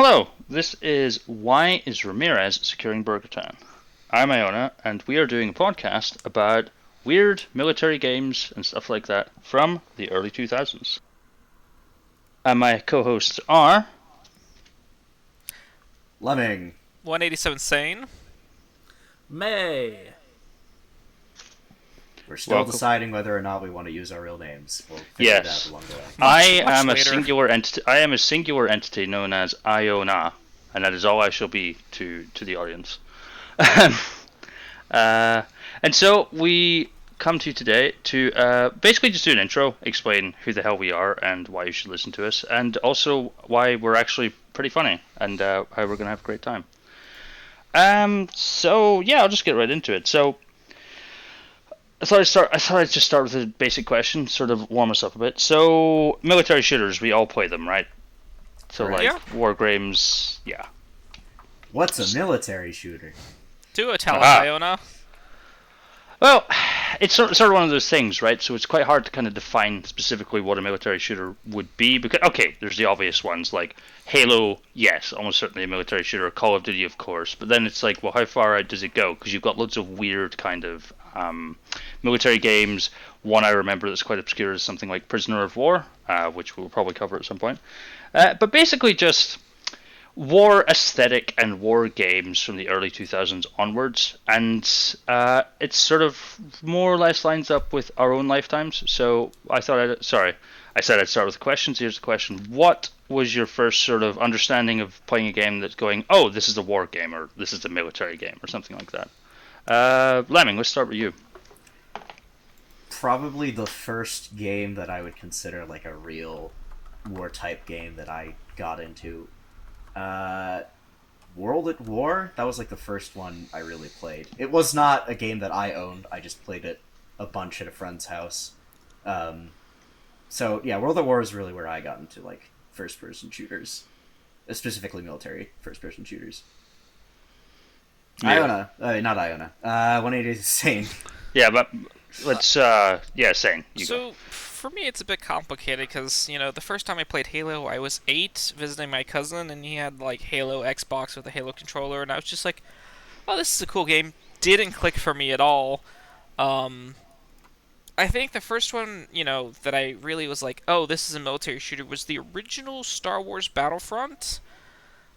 Hello, this is Why is Ramirez Securing Burger Town? I'm Iona, and we are doing a podcast about weird military games and stuff like that from the early 2000s. And my co-hosts are... Lemming. 187 Sane. May. We're still Welcome. deciding whether or not we want to use our real names. We'll figure Yes. it out along the way. Much am a later. singular entity. I am a singular entity known as Iona, and that is all I shall be to the audience. And so we come to you today to basically just do an intro, explain who the hell we are and why you should listen to us, and also why we're actually pretty funny and how we're gonna have a great time. So yeah, I'll just get right into it. So I thought I'd just start with a basic question, sort of warm us up a bit. So military shooters, we all play them, right? So Right. like war games, yeah. What's a military shooter? Do a tell us, Ah. Iona. Well, it's sort of one of those things, right? So it's quite hard to kind of define specifically what a military shooter would be. Because okay, there's the obvious ones like Halo, yes, almost certainly a military shooter. Call of Duty, of course. But then it's like, well, how far out does it go? Because you've got loads of weird kind of military games. One I remember that's quite obscure is something like Prisoner of War, which we'll probably cover at some point. But basically just war aesthetic and war games from the early 2000s onwards, and it sort of more or less lines up with our own lifetimes. So I said I'd start with questions. Here's the question: what was your first sort of understanding of playing a game that's going, oh, this is a war game, or this is a military game, or something like that? Lemming, let's start with you. Probably the first game that I would consider like a real war type game that I got into. World at War? That was like the first one I really played. It was not a game that I owned, I just played it a bunch at a friend's house. So yeah, World at War is really where I got into like first person shooters. Specifically military first person shooters. Yeah. Iona. Not Iona. 180 Sane. Yeah, but let's Sane. You go. So, for me, it's a bit complicated because, the first time I played Halo, I was 8, visiting my cousin, and he had, like, Halo Xbox with a Halo controller, and I was just like, oh, this is a cool game. Didn't click for me at all. I think the first one, that I really was like, oh, this is a military shooter, was the original Star Wars Battlefront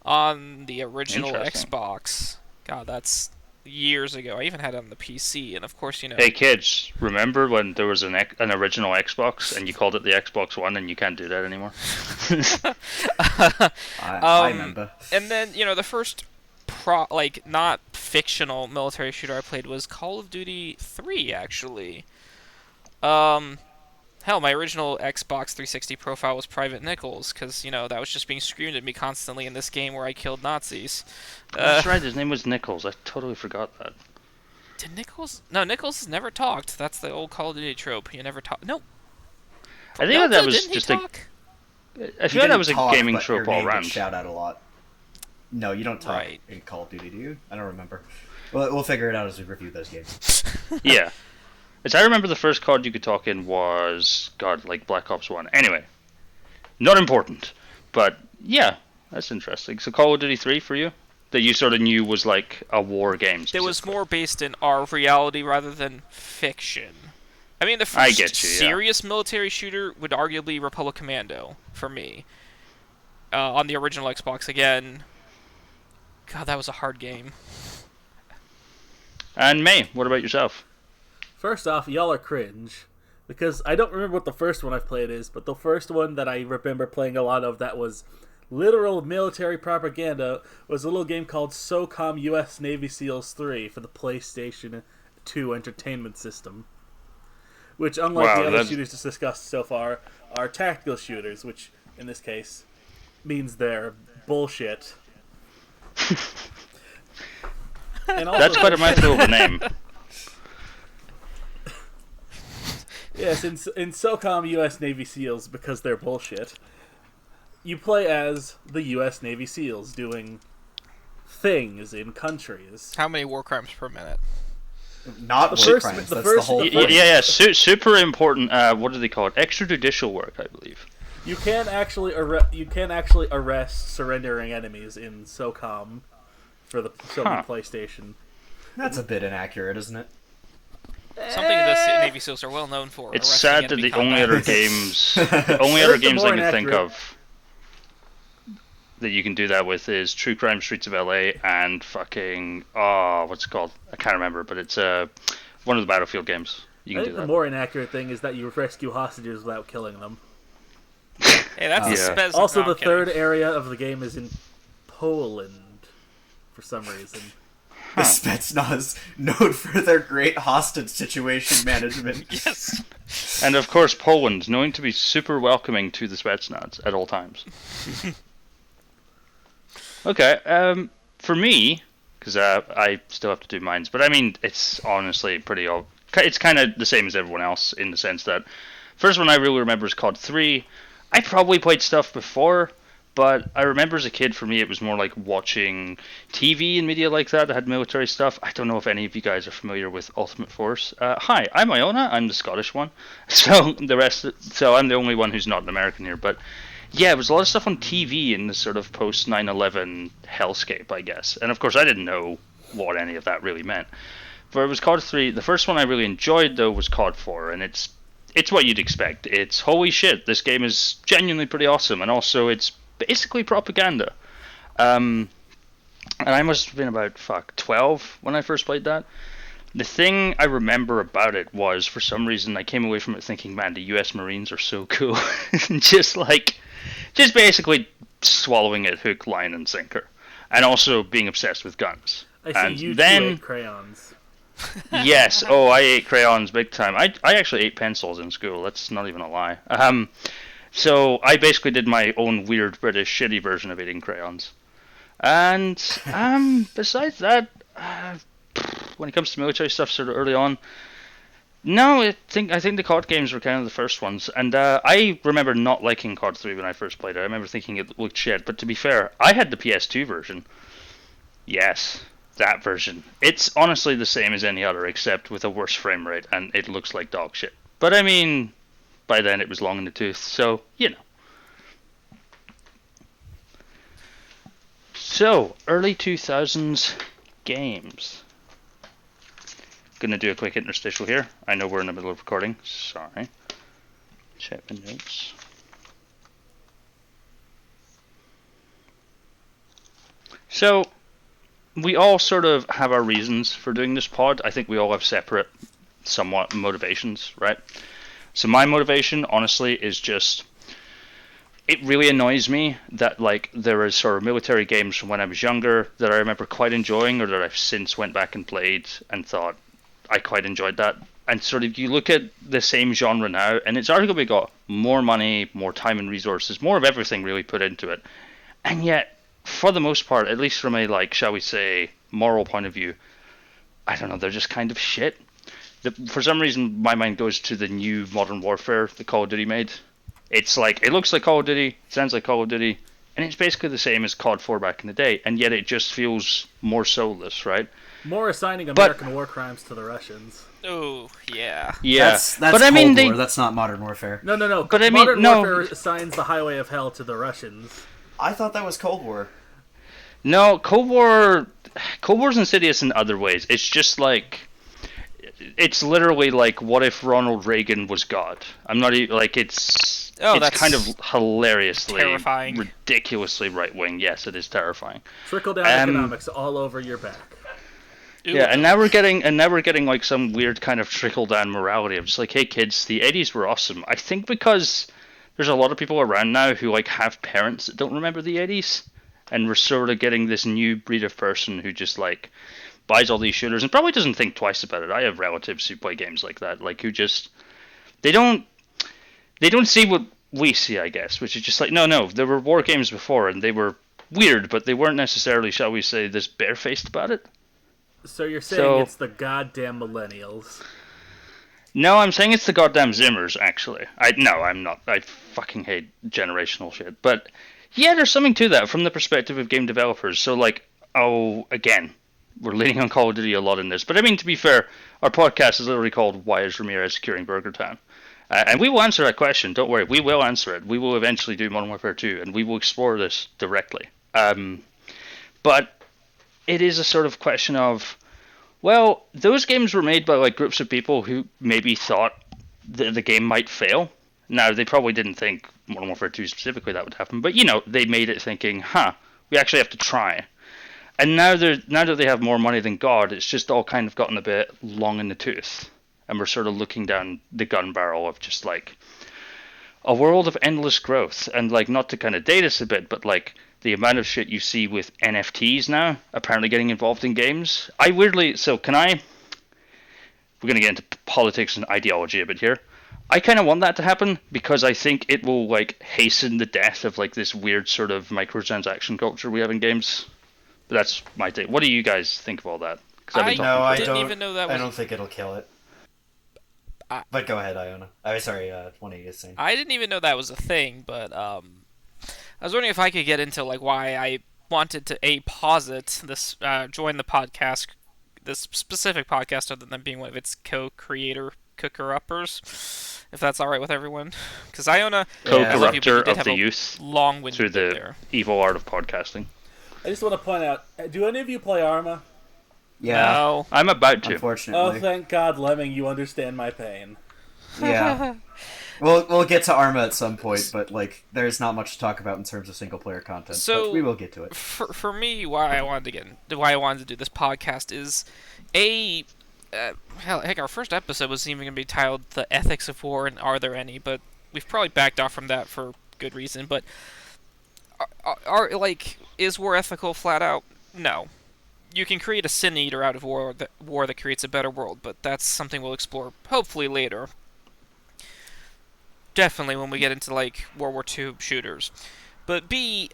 on the original Interesting. Xbox. God, that's years ago. I even had it on the PC, and of course, Hey kids, remember when there was an original Xbox and you called it the Xbox One and you can't do that anymore? I remember. And then, the first not fictional military shooter I played was Call of Duty 3, actually. Hell, my original Xbox 360 profile was Private Nichols, because, that was just being screamed at me constantly in this game where I killed Nazis. That's right, his name was Nichols. I totally forgot that. Did Nichols? No, Nichols has never talked. That's the old Call of Duty trope. You never talk. No. I think that was didn't just he a. talk? I feel like that was a Talk, gaming but trope your all name gets around. shout out a lot. No, you don't talk Right. in Call of Duty, do you? I don't remember. Well, we'll figure it out as we review those games. Yeah. As I remember, the first COD you could talk in was, God, like Black Ops 1. Anyway, not important. But, yeah, that's interesting. So Call of Duty 3 for you? That you sort of knew was like a war game. It was specifically. more based in our reality rather than fiction. I mean, the I first get you, yeah. serious military shooter would arguably Republic Commando for me. On the original Xbox again. God, that was a hard game. And May, what about yourself? First off, y'all are cringe. Because I don't remember what the first one I've played is, but the first one that I remember playing a lot of that was literal military propaganda was a little game called SOCOM US Navy SEALs 3 for the PlayStation 2 entertainment system. Which, unlike Wow, the other that's- shooters discussed so far, are tactical shooters, which, in this case, means they're bullshit. And also, That's quite a mouthful of a name. yes, in SOCOM US Navy SEALs, because they're bullshit, you play as the US Navy SEALs doing things in countries. How many war crimes per minute? Not The war first- crimes. the That's first- the whole the Yeah, point. super important. What do they call it? Extrajudicial work, I believe. You can actually arrest surrendering enemies in SOCOM for the Sony PlayStation. That's a bit inaccurate, isn't it? Something the Navy SEALs are well known for. It's arresting sad that enemy the only other combatants. games I can think inaccurate. of that you can do that with is True Crime Streets of LA and fucking what's it called? I can't remember, but it's one of the Battlefield games. You I can think do the that. more inaccurate thing is that you rescue hostages without killing them. Hey, that's Yeah. the spez. Also, no, the I'm kidding. third area of the game is in Poland, for some reason. The Spetsnaz, known for their great hostage situation management. Yes. And of course, Poland, known to be super welcoming to the Spetsnaz at all times. Okay, for me, because I still have to do mines, but I mean, it's honestly pretty. It's kind of the same as everyone else in the sense that first one I really remember is COD 3. I probably played stuff before, but I remember as a kid, for me, it was more like watching TV and media like that had military stuff. I don't know if any of you guys are familiar with Ultimate Force. Hi, I'm Iona. I'm the Scottish one. So I'm the only one who's not an American here. But yeah, it was a lot of stuff on TV in the sort of post 9/11 hellscape, I guess. And of course, I didn't know what any of that really meant. But it was COD 3. The first one I really enjoyed though was COD 4, and it's what you'd expect. It's holy shit, this game is genuinely pretty awesome, and also it's basically propaganda. And I must have been about 12 when I first played that. The thing I remember about it was, for some reason, I came away from it thinking, man, the US Marines are so cool. just basically swallowing it hook, line, and sinker. And also being obsessed with guns. I see And you then, two ate crayons. yes, I ate crayons big time. I actually ate pencils in school, that's not even a lie. So I basically did my own weird British shitty version of eating crayons. And besides that, when it comes to military stuff sort of early on, no, I think the COD games were kind of the first ones. And I remember not liking COD 3 when I first played it. I remember thinking it looked shit. But to be fair, I had the PS2 version. Yes, that version. It's honestly the same as any other, except with a worse frame rate, and it looks like dog shit. But I mean, by then it was long in the tooth, so, you know. So, early 2000s games. Gonna do a quick interstitial here. I know we're in the middle of recording, sorry. Check my notes. So, we all sort of have our reasons for doing this pod. I think we all have separate, somewhat, motivations, right? So my motivation, honestly, is just, it really annoys me that like there is sort of military games from when I was younger that I remember quite enjoying, or that I've since went back and played and thought I quite enjoyed that. And sort of you look at the same genre now, and it's arguably got more money, more time and resources, more of everything really put into it. And yet, for the most part, at least from a, like, shall we say, moral point of view, I don't know, they're just kind of shit. For some reason, my mind goes to the new Modern Warfare that Call of Duty made. It's like, it looks like Call of Duty, it sounds like Call of Duty, and it's basically the same as COD 4 back in the day, and yet it just feels more soulless, right? More assigning American war crimes to the Russians. Oh, yeah. Yeah, That's but I Cold mean, War. That's not Modern Warfare. No. But I mean, Modern no. Warfare assigns the Highway of Hell to the Russians. I thought that was Cold War. No, Cold War's insidious in other ways. It's just like, it's literally like, what if Ronald Reagan was God? I'm not even, like, it's that's kind of hilariously, terrifying. ridiculously right-wing. Yes, it is terrifying. Trickle-down economics all over your back. Ooh, Yeah, and now we're getting like some weird kind of trickle-down morality of just like, hey kids, the 80s were awesome. I think because there's a lot of people around now who like have parents that don't remember the 80s. And we're sort of getting this new breed of person who just like buys all these shooters and probably doesn't think twice about it. I have relatives who play games like that, like who just they don't see what we see, I guess, which is just like no, there were war games before and they were weird, but they weren't necessarily, shall we say, this barefaced about it. So you're saying it's the goddamn millennials. No, I'm saying it's the goddamn Zimmers, actually. I'm not. I fucking hate generational shit, but. Yeah, there's something to that from the perspective of game developers. So, like, again, we're leaning on Call of Duty a lot in this. But, I mean, to be fair, our podcast is literally called Why is Ramirez Securing Burger Town? And we will answer that question. Don't worry, we will answer it. We will eventually do Modern Warfare 2, and we will explore this directly. But it is a sort of question of, well, those games were made by like groups of people who maybe thought the game might fail. Now, they probably didn't think Modern Warfare 2 specifically that would happen, but they made it thinking, we actually have to try. And now that they have more money than God, it's just all kind of gotten a bit long in the tooth. And we're sort of looking down the gun barrel of just like a world of endless growth. And like, not to kind of date us a bit, but like the amount of shit you see with NFTs now apparently getting involved in games. We're going to get into politics and ideology a bit here. I kind of want that to happen because I think it will like hasten the death of like this weird sort of microtransaction culture we have in games. But that's my take. What do you guys think of all that? I didn't even know that was... I don't think it'll kill it. But go ahead, Iona. One of you is saying. I didn't even know that was a thing, but I was wondering if I could get into like why I wanted to posit this, join the podcast, this specific podcast, other than being one of its co-creator cooker-uppers, if that's all right with everyone. Because Iona, co-corrupter of the youth, long-winded through the evil art of podcasting. I just want to point out, do any of you play Arma? Yeah. No. I'm about to. Unfortunately. Oh, thank God, Lemming, you understand my pain. Yeah. We'll get to Arma at some point, but like, there's not much to talk about in terms of single player content. So but we will get to it. For me, why I wanted to do this podcast is heck, our first episode was even going to be titled "The Ethics of War and Are There Any?" But we've probably backed off from that for good reason. But is war ethical flat out? No. You can create a sin eater out of war that creates a better world, but that's something we'll explore hopefully later. Definitely when we get into like World War II shooters. But B,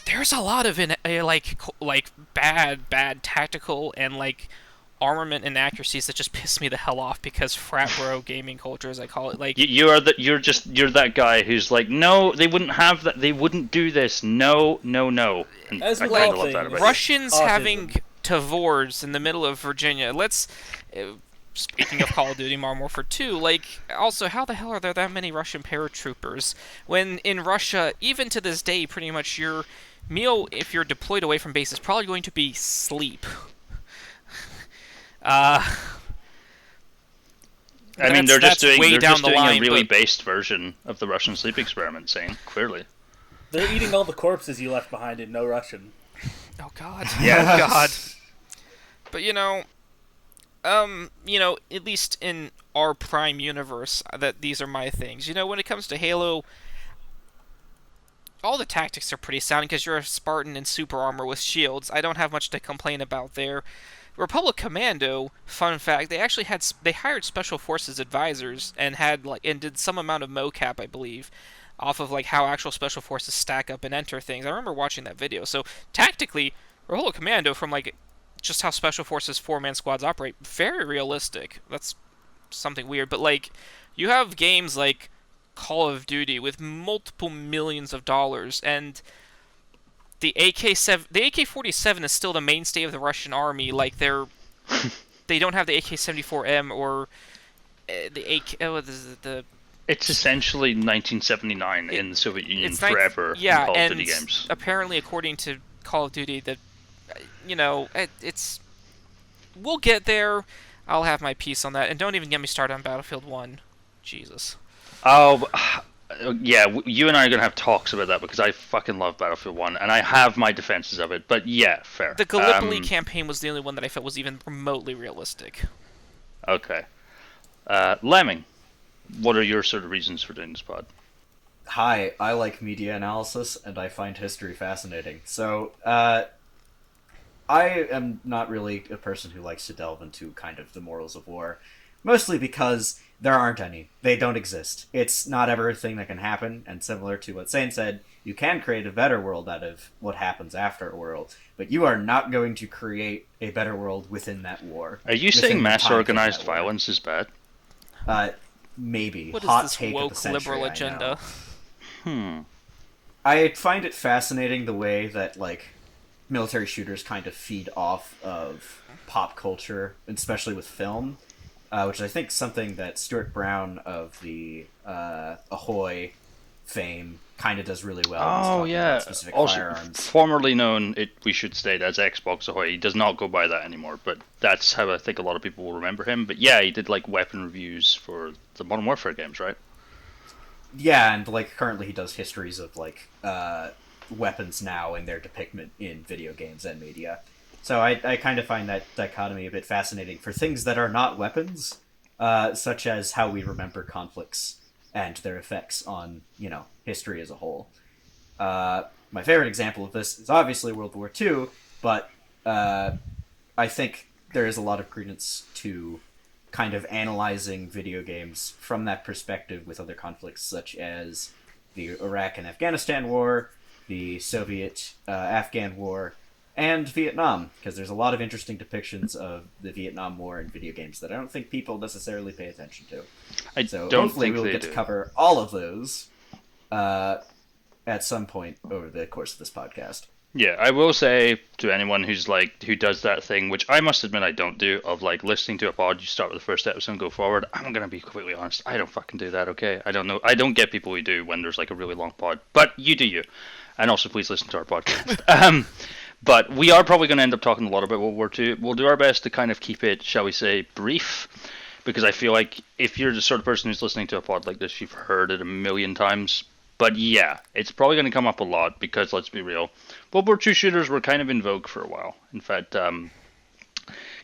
there's a lot of bad tactical and like armament inaccuracies that just piss me the hell off because frat bro gaming culture, as I call it, like you're that guy who's like, no, they wouldn't have that, they wouldn't do this, no. And as I with kind all of love that things, about Russians autism. having Tavors in the middle of Virginia. Speaking of Call of Duty Modern Warfare 2, like, also, how the hell are there that many Russian paratroopers? When in Russia, even to this day, pretty much your meal, if you're deployed away from base, is probably going to be sleep. I mean, they're just doing a really based version of the Russian sleep experiment, Sane, clearly. They're eating all the corpses you left behind in No Russian. Oh, God. Yeah. Oh, God. But, at least in our Prime universe, that these are my things. When it comes to Halo, all the tactics are pretty sound because you're a Spartan in super armor with shields. I don't have much to complain about there. Republic Commando, fun fact, they hired Special Forces advisors and did some amount of mocap, I believe, off of like how actual Special Forces stack up and enter things. I remember watching that video. So tactically, Republic Commando, from like just how Special Forces 4-man squads operate, very realistic. That's something weird, but like you have games like Call of Duty with multiple millions of dollars, and the AK-47 is still the mainstay of the Russian army. Like they don't have the AK-74M or the AK. The It's essentially 1979 in the Soviet Union forever. Yeah, in Call of and Duty games. Apparently, according to Call of Duty, it's we'll get there. I'll have my piece on that, and don't even get me started on Battlefield 1. Jesus. Oh, yeah, you and I are going to have talks about that because I fucking love Battlefield 1, and I have my defenses of it, but yeah, fair. The Gallipoli campaign was the only one that I felt was even remotely realistic. Okay. Lemming, what are your sort of reasons for doing this pod? Hi, I like media analysis, and I find history fascinating. So, I am not really a person who likes to delve into kind of the morals of war, mostly because there aren't any. They don't exist. It's not everything that can happen, and similar to what Sane said, you can create a better world out of what happens after a world, but you are not going to create a better world within that war. Are you saying mass organized violence is bad? Maybe. What Hot is this take woke of the century, liberal agenda? I find it fascinating the way that, like, military shooters kind of feed off of pop culture, especially with film. which I think is something that Stuart Brown of the Ahoy fame kind of does really well. When he's Oh talking yeah, about specific also firearms. formerly known, we should state, as Xbox Ahoy. He does not go by that anymore, but that's how I think a lot of people will remember him. But yeah, he did like weapon reviews for the Modern Warfare games, right? Yeah, and like currently he does histories of like weapons now and their depiction in video games and media. So I kind of find that dichotomy a bit fascinating for things that are not weapons, such as how we remember conflicts and their effects on, history as a whole. My favorite example of this is obviously World War II, but I think there is a lot of credence to kind of analyzing video games from that perspective with other conflicts, such as the Iraq and Afghanistan War, the Soviet-Afghan War, and Vietnam, because there's a lot of interesting depictions of the Vietnam War in video games that I don't think people necessarily pay attention to. So hopefully we'll get to cover all of those at some point over the course of this podcast. Yeah, I will say to anyone who does that thing, which I must admit I don't do, of like listening to a pod, you start with the first episode and go forward. I'm gonna be completely honest, I don't fucking do that. Okay, I don't know. I don't get people who do when there's like a really long pod, but you do you. And also, please listen to our podcast. But we are probably going to end up talking a lot about World War II. We'll do our best to kind of keep it, shall we say, brief, because I feel like if you're the sort of person who's listening to a pod like this, you've heard it a million times. But yeah, it's probably going to come up a lot because, let's be real, World War II shooters were kind of in vogue for a while. In fact, can't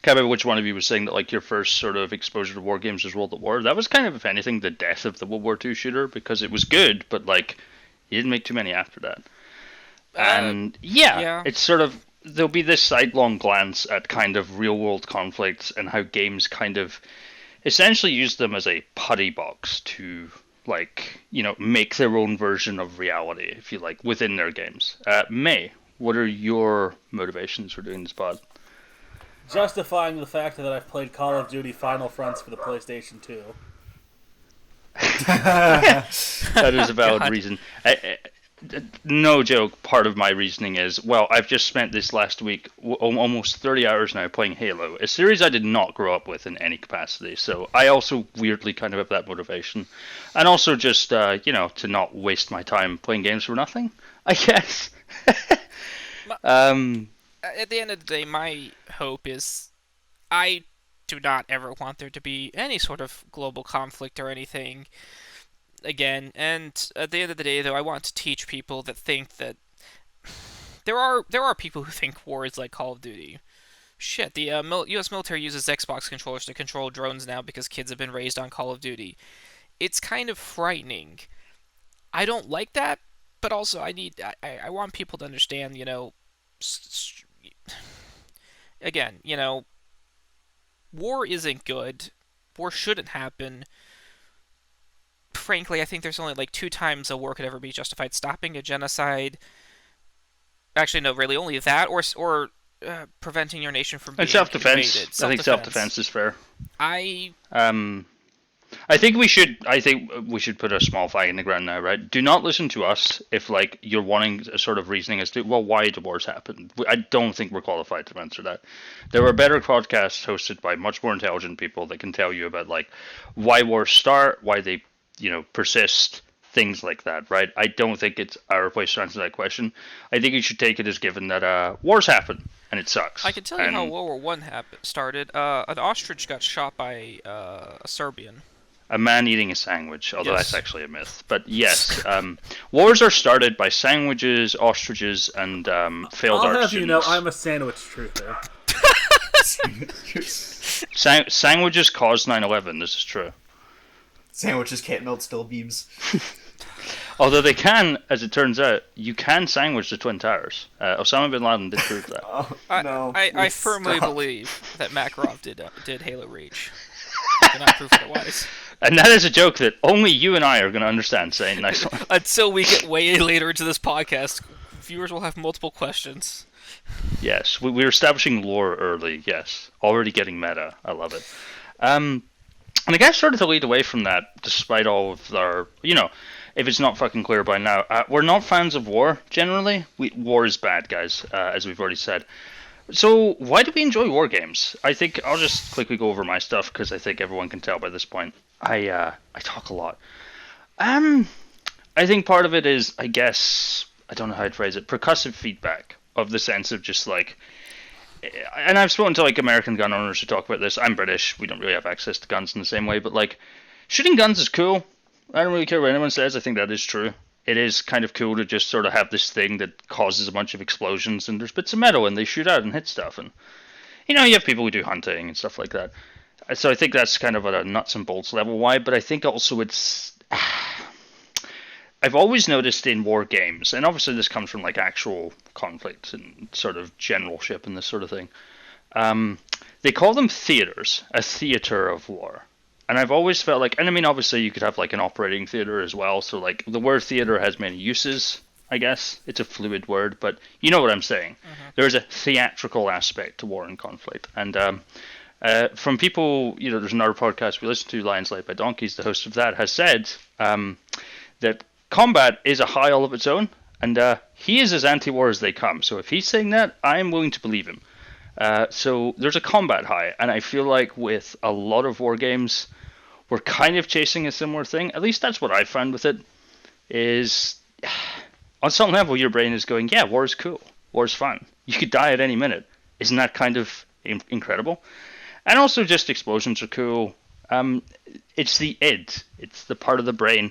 remember which one of you was saying that like your first sort of exposure to war games was World at War. That was kind of, if anything, the death of the World War II shooter, because it was good, but like you didn't make too many after that. And yeah, it's sort of, there'll be this sidelong glance at kind of real world conflicts and how games kind of essentially use them as a putty box to like, make their own version of reality, if you like, within their games. May, what are your motivations for doing this pod? Justifying the fact that I've played Call of Duty Final Fronts for the PlayStation 2. That is a valid reason. No joke, part of my reasoning is, well, I've just spent this last week almost 30 hours now playing Halo, a series I did not grow up with in any capacity, so I also weirdly kind of have that motivation. And also just, to not waste my time playing games for nothing, I guess. At the end of the day, my hope is I do not ever want there to be any sort of global conflict or anything again, and at the end of the day, though, I want to teach people that think that there are people who think war is like Call of Duty. Shit, the U.S. military uses Xbox controllers to control drones now because kids have been raised on Call of Duty. It's kind of frightening. I don't like that, but also I want people to understand, again, war isn't good. War shouldn't happen. Frankly, I think there's only like 2 times a war could ever be justified: stopping a genocide. Actually, no, really, only that, or preventing your nation from being self-defense. invaded. I think self-defense is fair. I think we should put a small flag in the ground now, right? Do not listen to us if like you're wanting a sort of reasoning as to, well, why do wars happen. I don't think we're qualified to answer that. There are better podcasts hosted by much more intelligent people that can tell you about like why wars start, why they persist, things like that, right? I don't think it's our place to answer that question. I think you should take it as given that wars happen, and it sucks. I can tell you how World War I started. An ostrich got shot by a Serbian. A man eating a sandwich, although Yes. that's actually a myth. But yes, wars are started by sandwiches, ostriches, and failed art I'll have students. you know, I'm a sandwich truther. Sandwiches caused 9/11, this is true. Sandwiches can't melt steel beams. Although they can, as it turns out, you can sandwich the Twin Towers. Osama bin Laden did prove that. Oh, no. I firmly believe that Makarov did Halo Reach. I cannot prove otherwise. And that is a joke that only you and I are going to understand, saying nice one. Until we get way later into this podcast, viewers will have multiple questions. Yes, we're establishing lore early, yes. Already getting meta. I love it. And I guess started to lead away from that, despite all of our, if it's not fucking clear by now, we're not fans of war, generally. War is bad, guys, as we've already said. So, why do we enjoy war games? I think I'll just quickly go over my stuff because I think everyone can tell by this point. I talk a lot. Um, I think part of it is, I guess, I don't know how to phrase it, percussive feedback of the sense of just like, and I've spoken to like American gun owners who talk about this. I'm British. We don't really have access to guns in the same way, but like, shooting guns is cool. I don't really care what anyone says. I think that is true. It is kind of cool to just sort of have this thing that causes a bunch of explosions and there's bits of metal and they shoot out and hit stuff and you have people who do hunting and stuff like that. So I think that's kind of at a nuts and bolts level why, but I think also it's I've always noticed in war games, and obviously this comes from like actual conflict and sort of generalship and this sort of thing. Um, they call them theaters, a theater of war. And I've always felt like, and I mean, obviously you could have like an operating theater as well. So like the word theater has many uses, I guess. It's a fluid word, but you know what I'm saying. There's a theatrical aspect to war and conflict. And from people, there's another podcast we listen to, Lions Led by Donkeys, the host of that has said that combat is a high all of its own, and he is as anti-war as they come. So if he's saying that, I am willing to believe him. So there's a combat high, and I feel like with a lot of war games, we're kind of chasing a similar thing. At least that's what I found with it. Is on some level your brain is going, yeah, war is cool, war is fun. You could die at any minute. Isn't that kind of incredible? And also just explosions are cool. It's the id. It's the part of the brain.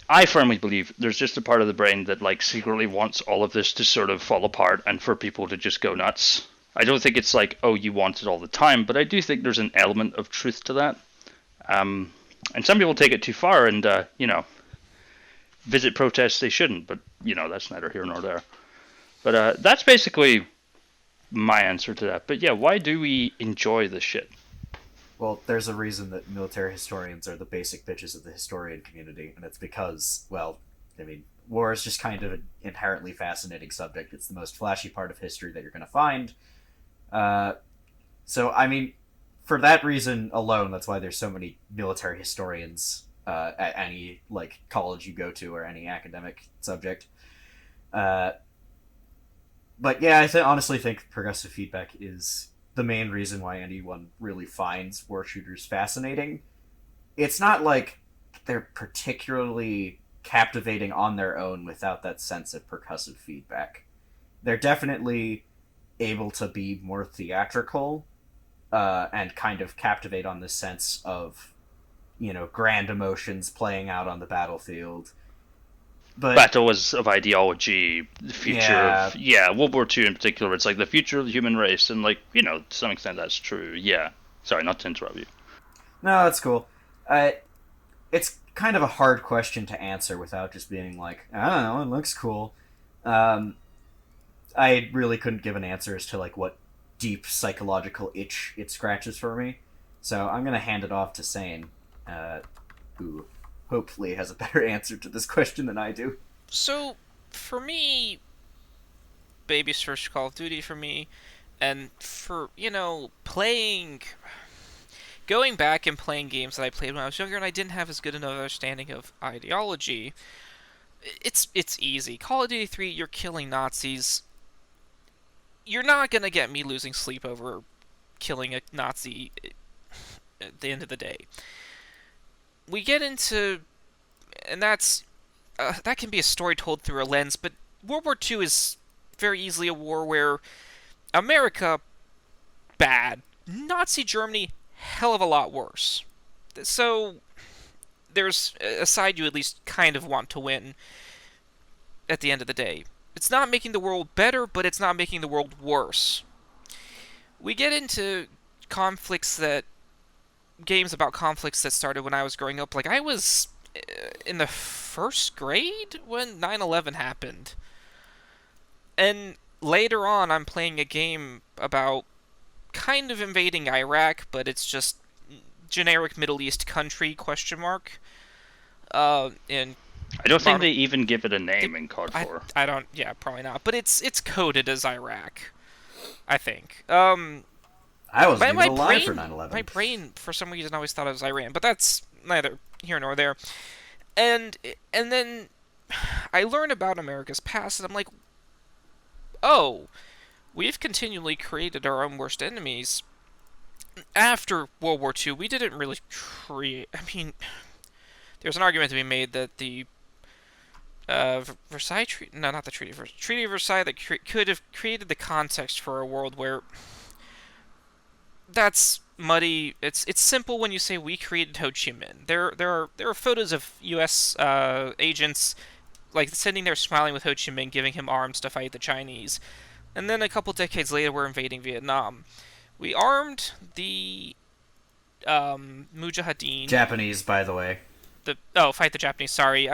I firmly believe there's just a part of the brain that like secretly wants all of this to sort of fall apart and for people to just go nuts. I don't think it's like, oh, you want it all the time, but I do think there's an element of truth to that. And some people take it too far and, visit protests they shouldn't, but, that's neither here nor there. But that's basically my answer to that. But yeah, why do we enjoy this shit? Well, there's a reason that military historians are the basic bitches of the historian community, and it's because, well, I mean, war is just kind of an inherently fascinating subject. It's the most flashy part of history that you're going to find. So, I mean, for that reason alone, that's why there's so many military historians at any like college you go to or any academic subject. But yeah, honestly think progressive feedback is the main reason why anyone really finds war shooters fascinating. It's not like they're particularly captivating on their own without that sense of percussive feedback. They're definitely able to be more theatrical and kind of captivate on this sense of, grand emotions playing out on the battlefield. But battles of ideology, the future of World War II in particular. It's like the future of the human race, and like to some extent that's true. Yeah, sorry, not to interrupt you. No, that's cool. It's kind of a hard question to answer without just being like, I don't know, it looks cool. I really couldn't give an answer as to like what deep psychological itch it scratches for me. So I'm gonna hand it off to Sane, who hopefully has a better answer to this question than I do. So, for me, baby's first Call of Duty for me, and for, going back and playing games that I played when I was younger and I didn't have as good an understanding of ideology, it's easy. Call of Duty 3, you're killing Nazis. You're not gonna get me losing sleep over killing a Nazi at the end of the day. We get into, and that can be a story told through a lens, but World War II is very easily a war where America, bad. Nazi Germany, hell of a lot worse. So, there's a side you at least kind of want to win at the end of the day. It's not making the world better, but it's not making the world worse. We get into games about conflicts that started when I was growing up. Like, I was in the first grade when 9/11 happened. And later on, I'm playing a game about kind of invading Iraq, but it's just generic Middle East country, question mark. And I don't think they even give it a name in COD 4. I don't, yeah, probably not. But it's coded as Iraq, I think. I wasn't even alive for 9/11. My brain, for some reason, always thought it was Iran, but that's neither here nor there. And then I learn about America's past, and I'm like, oh, we've continually created our own worst enemies. After World War II, we didn't really create. I mean, there's an argument to be made that the Versailles Treaty, no, not the Treaty of Versailles, that could have created the context for a world where that's muddy. It's simple when you say we created Ho Chi Minh. There are photos of U.S. Agents like sitting there smiling with Ho Chi Minh, giving him arms to fight the Chinese, and then a couple decades later we're invading Vietnam. We armed the Mujahideen. Japanese, by the way. Fight the Japanese. Sorry,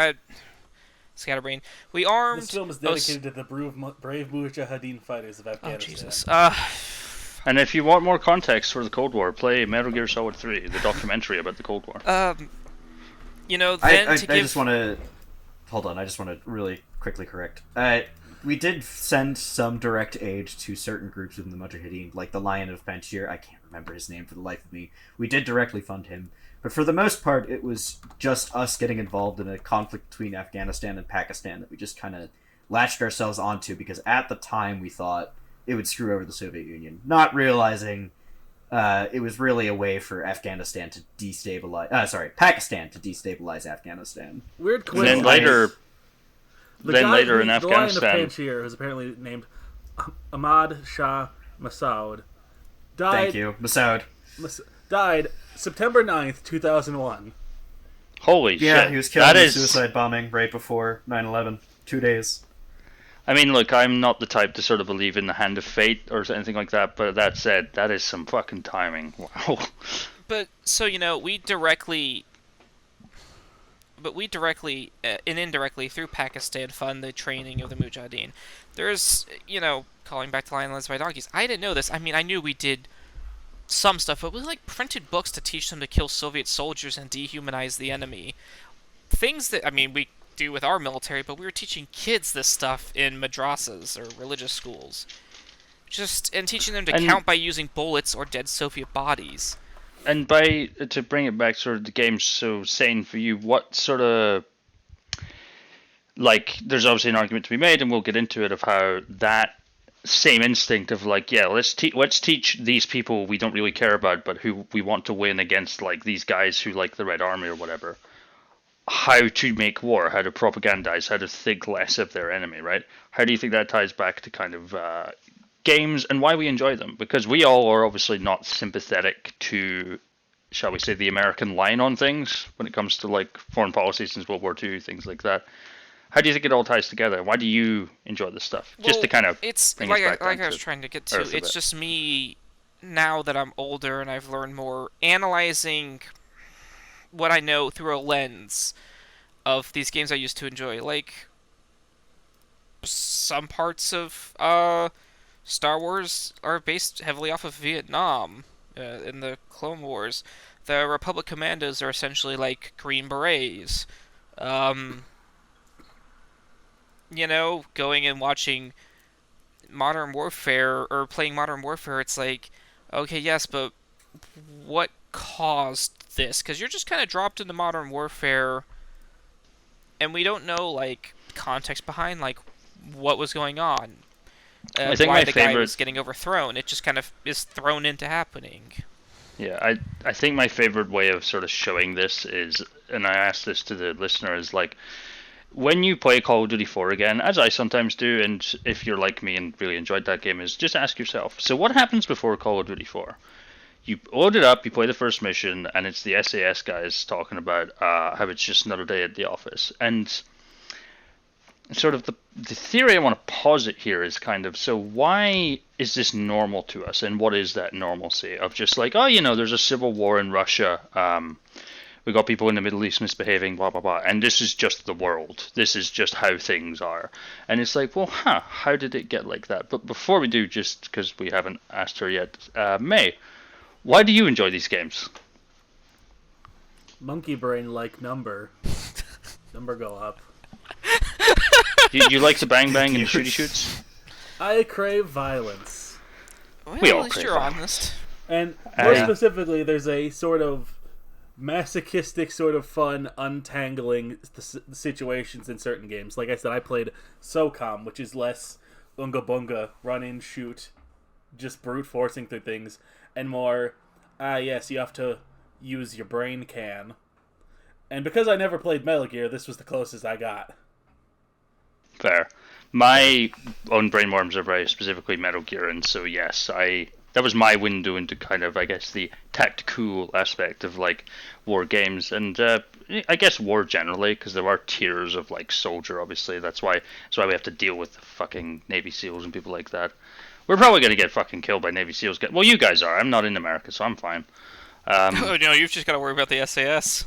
scatterbrain. We armed. This film is dedicated to the brave Mujahideen fighters of Afghanistan. Oh Jesus. And if you want more context for the Cold War, play Metal Gear Solid 3, the documentary about the Cold War. You know, I just want to... Hold on, I just want to really quickly correct. We did send some direct aid to certain groups within the Mujahideen, like the Lion of Panjshir. I can't remember his name for the life of me. We did directly fund him. But for the most part, it was just us getting involved in a conflict between Afghanistan and Pakistan that we just kind of latched ourselves onto, because at the time we thought it would screw over the Soviet Union, not realizing it was really a way for Pakistan to destabilize Afghanistan. Weird And then coincidence. later in The Lion Afghanistan, of Panjshir, who's apparently named Ahmad Shah Massoud, Thank you, Massoud. died September 9th, 2001. holy Yeah, shit, he was killed in a is suicide bombing right before 9/11. 2 days. I mean, look, I'm not the type to sort of believe in the hand of fate or anything like that, but that said, that is some fucking timing. Wow. But so we directly and indirectly through Pakistan fund the training of the Mujahideen. There's calling back to Lion Led by Donkeys. I didn't know this. I mean, I knew we did some stuff, but we printed books to teach them to kill Soviet soldiers and dehumanize the enemy. Things that we do with our military, but we were teaching kids this stuff in madrasas or religious schools, and teaching them to count by using bullets or dead Soviet bodies. And to bring it back sort of the game's so sane for you, what sort of, there's obviously an argument to be made, and we'll get into it, of how that same instinct of let's teach these people we don't really care about, but who we want to win against, these guys who like the Red Army or whatever, how to make war, how to propagandize, how to think less of their enemy, right? How do you think that ties back to kind of games and why we enjoy them? Because we all are obviously not sympathetic to, shall we say, the American line on things when it comes to foreign policy since World War II, things like that. How do you think it all ties together? Why do you enjoy this stuff? Well, just to kind of it's bring like us back I was trying to get to. Earth a It's bit. just me now that I'm older and I've learned more, analyzing what I know through a lens of these games I used to enjoy. Like some parts of Star Wars are based heavily off of Vietnam in the Clone Wars. The Republic Commandos are essentially like Green Berets. Going and watching Modern Warfare or playing Modern Warfare, it's like, okay, yes, but what caused this? Because you're just kind of dropped into Modern Warfare, and we don't know context behind what was going on. I think why my the guy favorite was getting overthrown. It just kind of is thrown into happening. Yeah, I think my favorite way of sort of showing this is, and I ask this to the listener, is when you play Call of Duty 4 again, as I sometimes do, and if you're like me and really enjoyed that game, is just ask yourself, so what happens before Call of Duty 4? You load it up, you play the first mission, and it's the SAS guys talking about how it's just another day at the office. And sort of the theory I want to posit here is kind of, so why is this normal to us, and what is that normalcy of just there's a civil war in Russia, we got people in the Middle East misbehaving, blah, blah, blah. And this is just the world. This is just how things are. And it's how did it get like that? But before we do, just because we haven't asked her yet, May, why do you enjoy these games? Monkey brain number. Number go up. You like the bang bang and the shooty shoots? I crave violence. Well, We all at least crave you're violence. honest. And more Yeah. specifically, there's a sort of masochistic sort of fun untangling the situations in certain games. Like I said, I played SOCOM, which is less Unga Bunga, run in, shoot, just brute forcing through things, and more, yes, you have to use your brain can. And because I never played Metal Gear, this was the closest I got. Fair. My own brainworms are very specifically Metal Gear, and so yes, that was my window into kind of, I guess, the tactical aspect of like war games, and I guess war generally, because there are tiers of like soldier. Obviously, that's why we have to deal with fucking Navy SEALs and people like that. We're probably gonna get fucking killed by Navy SEAls. Well, you guys are. I'm not in America, so I'm fine. Oh no, you've just got to worry about the SAS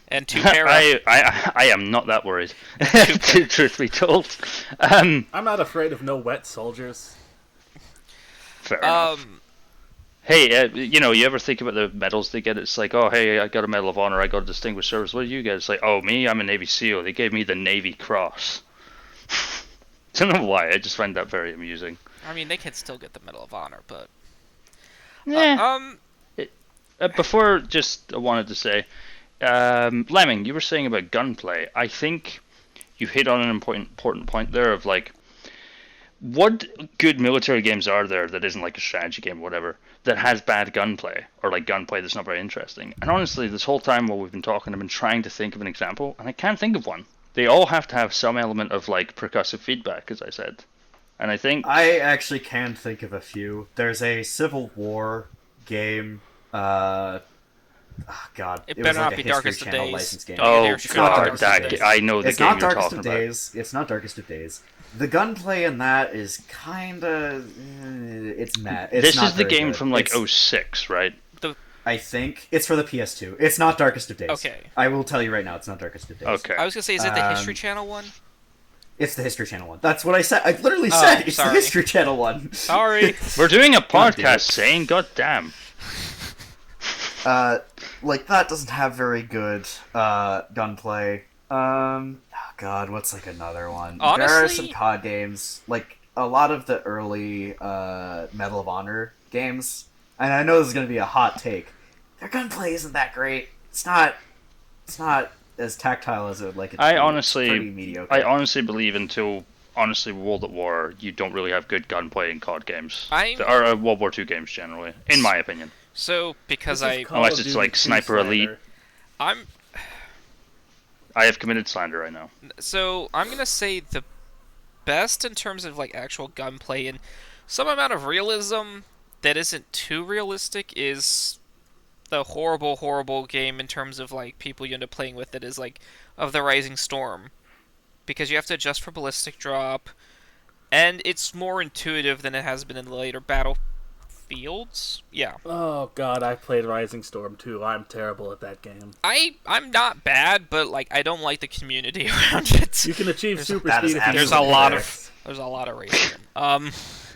and 2 para. I am not that worried. Truth be told, I'm not afraid of no wet soldiers. fair enough. Hey, you ever think about the medals they get? It's like, oh, hey, I got a Medal of Honor, I got a Distinguished Service. What do you get? It's like, oh, me, I'm a Navy SEAL. They gave me the Navy Cross. I don't know why. I just find that very amusing. I mean, they can still get the Medal of Honor, but Before, just I wanted to say, Lemming, you were saying about gunplay. I think you hit on an important point there of like, what good military games are there that isn't like a strategy game or whatever that has bad gunplay or like gunplay that's not very interesting? And honestly, this whole time while we've been talking, I've been trying to think of an example, and I can't think of one. They all have to have some element of like percussive feedback, as I said. And I think I actually can think of a few. There's a Civil War game. God, it was better like not a be History Darkest of Channel Days. licensed game. Don't you dare oh shoot not at god, Darkest of that Days. I know the It's game not you're Darkest talking of about. Days. It's not Darkest of Days. The gunplay in that is kinda. It's mad. It's This not is the very game good. from like It's- 06, right? I think it's for the PS2. It's not Darkest of Days. Okay. I will tell you right now, it's not Darkest of Days. Okay. I was gonna say, is it the History Channel one? It's the History Channel one. That's what I said. I literally said it's sorry. the History Channel one. Sorry. We're doing a God damn it. podcast saying, god damn. Like that doesn't have very good gunplay. Oh God, what's like another one? There are Honestly- some COD games, like a lot of the early Medal of Honor games, and I know this is gonna be a hot take. Their gunplay isn't that great. It's not as tactile as it would like it to I be. honestly- It's pretty mediocre. I honestly believe until World at War, you don't really have good gunplay in COD games. I'm- Or World War II games generally, in my opinion. So, because This is I Call Unless of it's Duty like 2 Sniper Elite. slander. I'm I have committed slander right now. I'm gonna say the best in terms of like actual gunplay and some amount of realism that isn't too realistic is the horrible game in terms of like people you end up playing with that is like of the Rising Storm, because you have to adjust for ballistic drop, and it's more intuitive than it has been in the later Battlefields. Yeah. Oh god, I played Rising Storm too. I'm terrible at that game. I'm not bad, but like I don't like the community around it. You can achieve super that is speed if you There's use a it. lot of racism.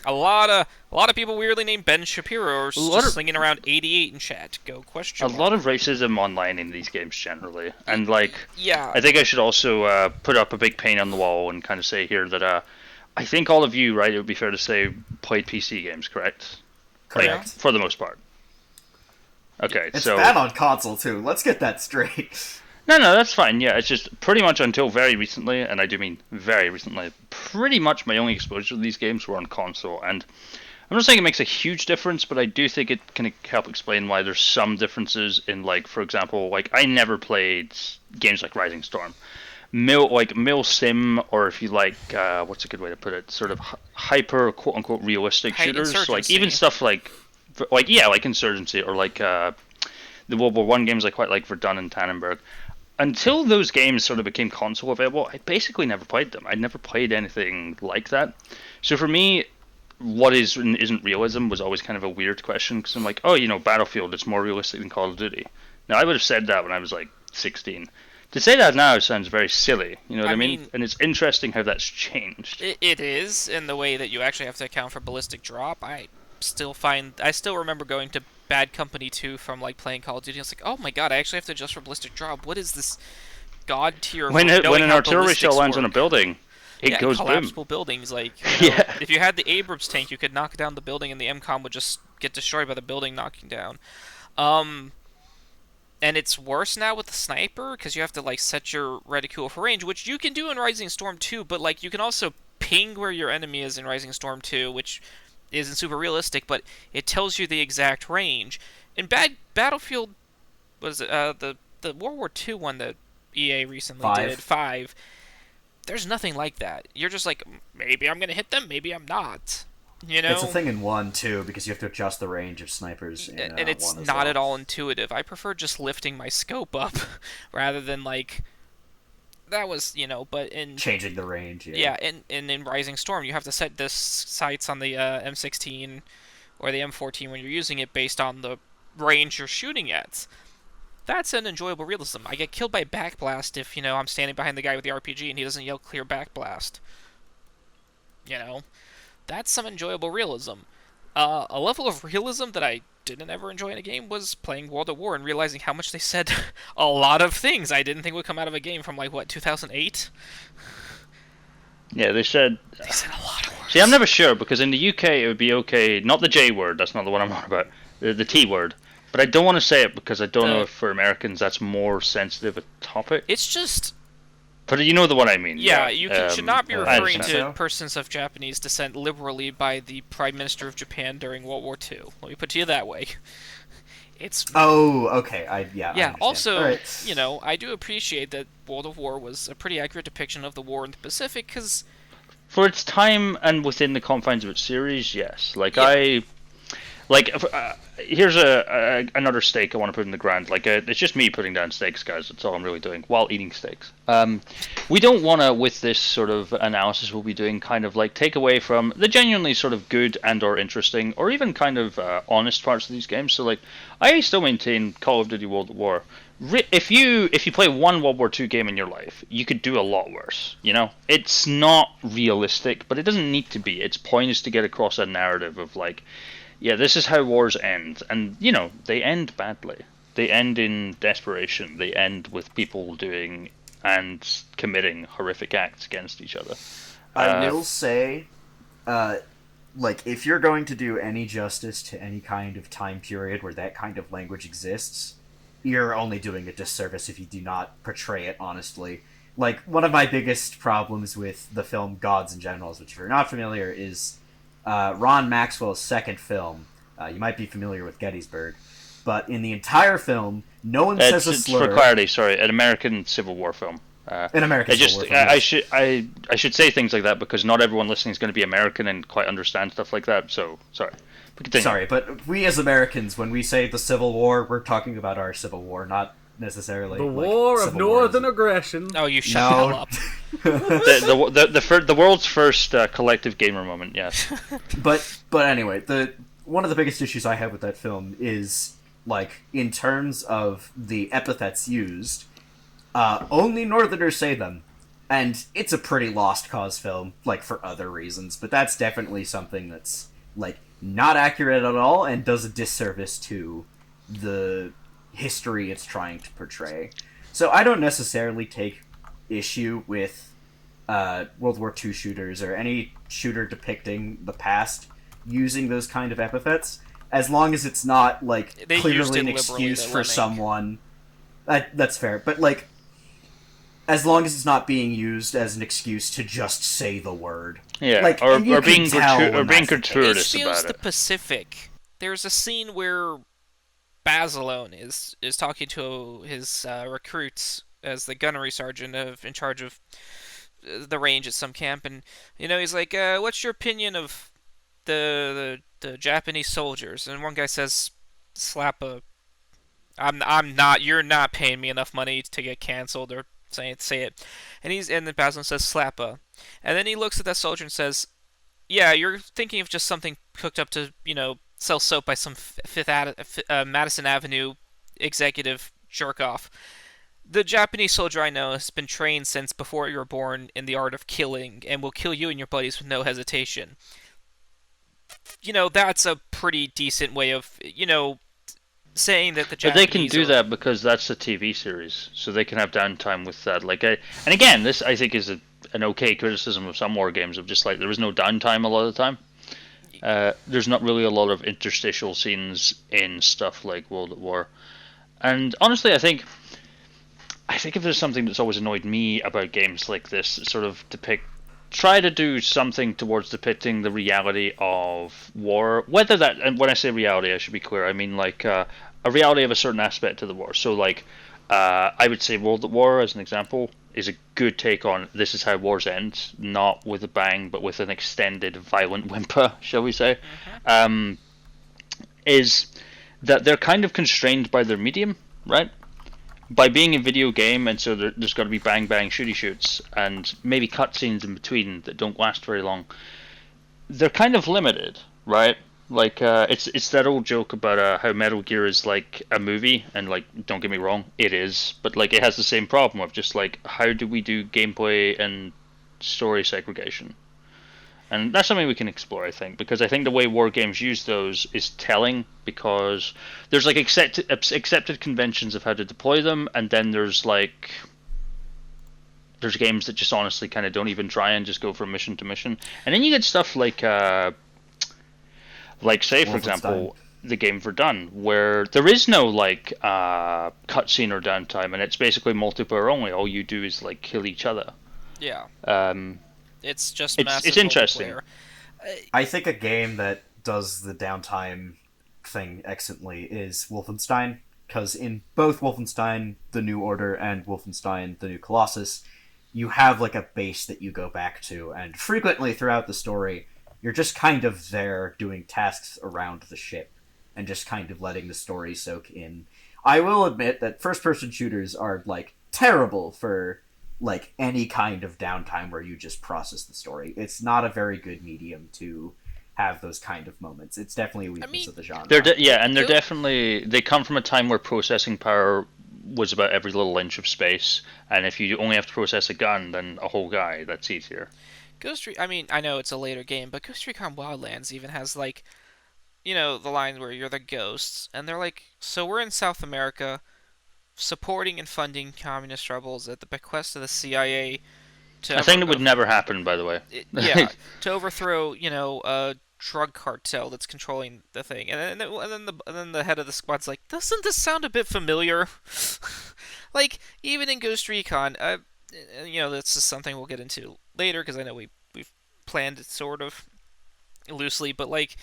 A lot of people weirdly named Ben Shapiro are lot just of- slinging around 88 in chat. Go question A mark. lot of racism online in these games generally, and like Yeah. I think I should also put up a big paint on the wall and kind of say here that I think all of you, right, it would be fair to say, played PC games, correct? Correct. Like, for the most part. Okay, It's so bad on console too. Let's get that straight. no, that's fine. Yeah, it's just pretty much until very recently, and I do mean very recently. Pretty much my only exposure to these games were on console, and I'm not saying it makes a huge difference, but I do think it can help explain why there's some differences in, like, for example, like I never played games like Rising Storm. Mil sim, or if you like, what's a good way to put it? Sort of hyper quote unquote realistic Hey, shooters, like Insurgency. even stuff like Insurgency, or like the World War One games I quite like, Verdun and Tannenberg. Until those games sort of became console available, I basically never played them. I never played anything like that. So for me, what is and isn't realism was always kind of a weird question, because I'm like, oh, Battlefield, it's more realistic than Call of Duty. Now, I would have said that when I was like 16. To say that now sounds very silly, you know what I mean? And it's interesting how that's changed. It is in the way that you actually have to account for ballistic drop. I still remember going to Bad Company 2 from like playing Call of Duty. I was like, oh my god, I actually have to adjust for ballistic drop. What is this god tier? of When knowing an how artillery shell ballistics lands on a work? building, it Yeah, goes boom. collapsible buildings. Like, you know, Yeah. if you had the Abrams tank, you could knock down the building, and the MCOM would just get destroyed by the building knocking down. And it's worse now with the sniper, because you have to like set your reticule for range, which you can do in Rising Storm too. But like, you can also ping where your enemy is in Rising Storm 2, which isn't super realistic, but it tells you the exact range. In Battlefield, was it the World War II one that EA recently did, 5. There's nothing like that. You're just like, maybe I'm gonna hit them, maybe I'm not. You know, it's a thing in 1 too, because you have to adjust the range of snipers. And it's not at all intuitive. I prefer just lifting my scope up rather than like that was, but in changing the range. Yeah, and in Rising Storm, you have to set this sights on the M16 or the M14 when you're using it based on the range you're shooting at. That's an enjoyable realism. I get killed by backblast if, I'm standing behind the guy with the RPG and he doesn't yell clear backblast. That's some enjoyable realism. A level of realism that I didn't ever enjoy in a game was playing World at War and realizing how much they said a lot of things I didn't think would come out of a game from 2008? Yeah, they said a lot of words. See, I'm never sure, because in the UK it would be okay, not the J word, that's not the one I'm on about, the T word. But I don't want to say it because I don't know if for Americans that's more sensitive a topic. It's just... But you know the one I mean. Yeah, you should not be referring to so. persons of Japanese descent liberally by the Prime Minister of Japan during World War II. Let me put it to you that way. It's... Oh, okay. Yeah, I also, right. I do appreciate that World of War was a pretty accurate depiction of the war in the Pacific, because... For its time and within the confines of its series, yes. Here's another stake I want to put in the ground. It's just me putting down stakes, guys. That's all I'm really doing while eating steaks. We don't want to, with this sort of analysis we'll be doing, kind of take away from the genuinely sort of good and or interesting or even kind of honest parts of these games. So I still maintain Call of Duty World at War. If you play one World War II game in your life, you could do a lot worse. It's not realistic, but it doesn't need to be. Its point is to get across a narrative of yeah, this is how wars end. And, they end badly. They end in desperation. They end with people doing and committing horrific acts against each other. I will say, if you're going to do any justice to any kind of time period where that kind of language exists, you're only doing a disservice if you do not portray it honestly. One of my biggest problems with the film Gods and Generals, which if you're not familiar, is... Ron Maxwell's second film. You might be familiar with Gettysburg, but in the entire film, no one says a slur. For clarity, sorry, an American Civil War film. An American Civil War film. I should say things like that because not everyone listening is going to be American and quite understand stuff like that. So sorry. Sorry, but we as Americans, when we say the Civil War, we're talking about our Civil War, not necessarily the war of northern aggression. Oh, you shut the hell up. the world's first collective gamer moment, yes. But anyway, one of the biggest issues I have with that film is in terms of the epithets used, only Northerners say them, and it's a pretty lost cause film, for other reasons. But that's definitely something that's not accurate at all and does a disservice to the history it's trying to portray. So I don't necessarily take issue with World War II shooters or any shooter depicting the past using those kind of epithets, as long as it's not clearly an excuse for someone. That's fair, but as long as it's not being used as an excuse to just say the word. Yeah, or being gratuitous it about feels it. the Pacific. There's a scene where Basilone is talking to his recruits as the gunnery sergeant in charge of the range at some camp, and he's like, "What's your opinion of the Japanese soldiers?" And one guy says, "Slap a." I'm not. You're not paying me enough money to get canceled or say it. And then Basilone says, "Slap a," and then he looks at that soldier and says, "Yeah, you're thinking of just something cooked up to sell soap by some Madison Avenue executive jerk-off. The Japanese soldier I know has been trained since before you were born in the art of killing and will kill you and your buddies with no hesitation." That's a pretty decent way of, saying that the Japanese... But they can do that because that's a TV series, so they can have downtime with that. And again, this I think is an okay criticism of some war games, of just there is no downtime a lot of the time. There's not really a lot of interstitial scenes in stuff like World at War. And honestly, I think if there's something that's always annoyed me about games like this, sort of depict try to do something towards depicting the reality of war. Whether that, and when I say reality, I should be clear. I mean like a reality of a certain aspect of the war. So like, I would say World at War, as an example, is a good take on this is how wars end, not with a bang, but with an extended violent whimper, shall we say. Is that they're kind of constrained by their medium, right? By being a video game, and so there's got to be bang bang shooty shoots and maybe cutscenes in between that don't last very long. They're kind of limited, right? Like it's that old joke about how Metal Gear is like a movie, and like don't get me wrong, it is, but like it has the same problem of just like how do we do gameplay and story segregation? And that's something we can explore, I think, because I think the way war games use those is telling, because there's like accepted conventions of how to deploy them, and then there's games that just honestly kind of don't even try and just go from mission to mission, and then you get stuff like say for example the game Verdun, where there is no like cutscene or downtime, and it's basically multiplayer only. All you do is like kill each other. Yeah. It's just it's interesting. I think a game that does the downtime thing excellently is Wolfenstein, because in both Wolfenstein The New Order and Wolfenstein The New Colossus, you have like a base that you go back to, and frequently throughout the story, you're just kind of there doing tasks around the ship and just kind of letting the story soak in. I will admit that first-person shooters are like terrible for like any kind of downtime where you just process the story. It's not a very good medium to have those kind of moments. It's definitely a weakness of the genre. They're definitely, they come from a time where processing power was about every little inch of space, and if you only have to process a gun, then a whole guy, that's easier. I know it's a later game, but Ghost Recon Wildlands even has like, the line where you're the ghosts, and they're like, so we're in South America, supporting and funding communist rebels at the bequest of the CIA. A thing that would never happen, by the way. To overthrow, a drug cartel that's controlling the thing, and then the head of the squad's like, doesn't this sound a bit familiar? Like even in Ghost Recon, this is something we'll get into later because I know we've planned it sort of loosely, but like.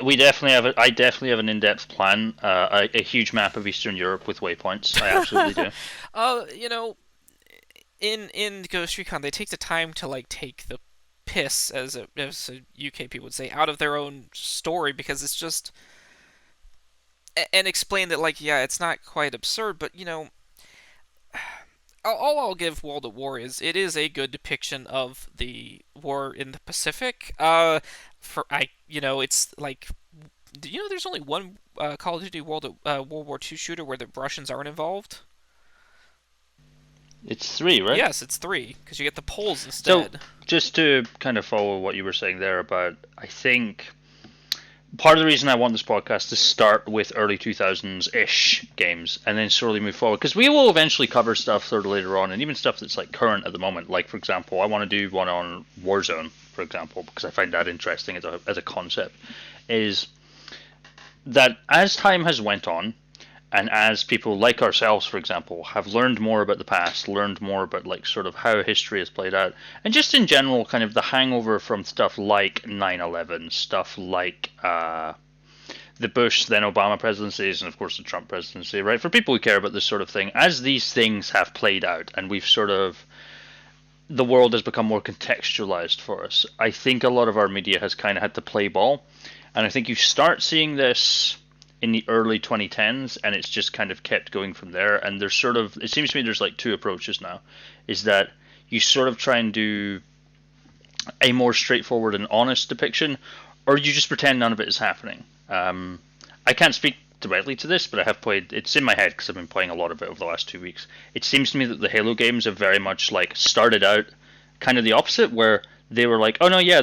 We definitely have. I definitely have an in-depth plan. A huge map of Eastern Europe with waypoints. I absolutely do. In Ghost Recon, they take the time to like take the piss, as UK people would say, out of their own story, because it's just and explain that like it's not quite absurd, but all I'll give World at War is it is a good depiction of the war in the Pacific. It's like, there's only one Call of Duty World War II shooter where the Russians aren't involved. It's 3, right? Yes, it's 3, because you get the Poles instead. So, just to kind of follow what you were saying there about, I think part of the reason I want this podcast to start with early 2000s-ish games and then slowly move forward, because we will eventually cover stuff sort of later on, and even stuff that's like current at the moment. Like, for example, I want to do one on Warzone, for example, because I find that interesting as a concept, is that as time has went on, and as people like ourselves, for example, have learned more about the past, learned more about like sort of how history has played out, and just in general kind of the hangover from stuff like 9/11, stuff like the Bush, then Obama presidencies, and of course the Trump presidency, right? For people who care about this sort of thing, as these things have played out and we've sort of, the world has become more contextualized for us, I think a lot of our media has kind of had to play ball. And I think you start seeing this in the early 2010s, and it's just kind of kept going from there. And there's sort of, it seems to me there's like two approaches now, is that you sort of try and do a more straightforward and honest depiction, or you just pretend none of it is happening. I can't speak directly to this, but I have played, it's in my head because I've been playing a lot of it over the last 2 weeks. It seems to me that the Halo games have very much like started out kind of the opposite, where they were like, oh no, yeah,